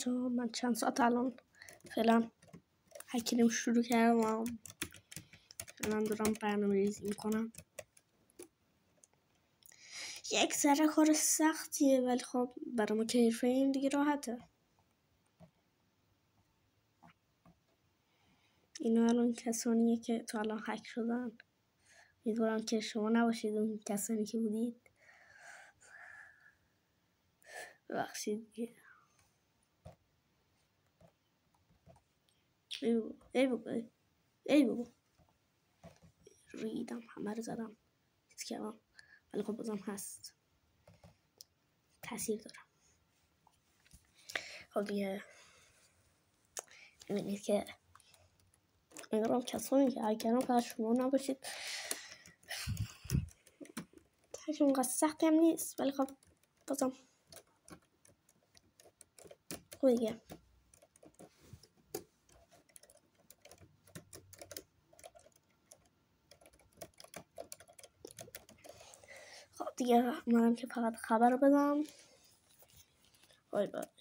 بچه ها من چند ساعت الان فعلا هکریم شروع کردم. من دارم برنامه ریزی میکنم. یک ذره کار سختیه ولی خب برای ما که حرفه این دیگه راحته. اینا الان کسانیه که تو الان هک شدن. امیدوارم که شما نباشید اون کسانی که بودید. ببخشید دیگه. ای بابا ریدم همه رو زدم حس کردم ولی خب بازم هست تاثیر دارم. خب دیگه میبینید که امیدوارم کسانی که هکرن فقط شما نباشید. هیچ اونقدر سختی هم نیست ولی خب بازم خوب دیگه. خب دیگه منم که فقط خبر رو بدم. بای بای.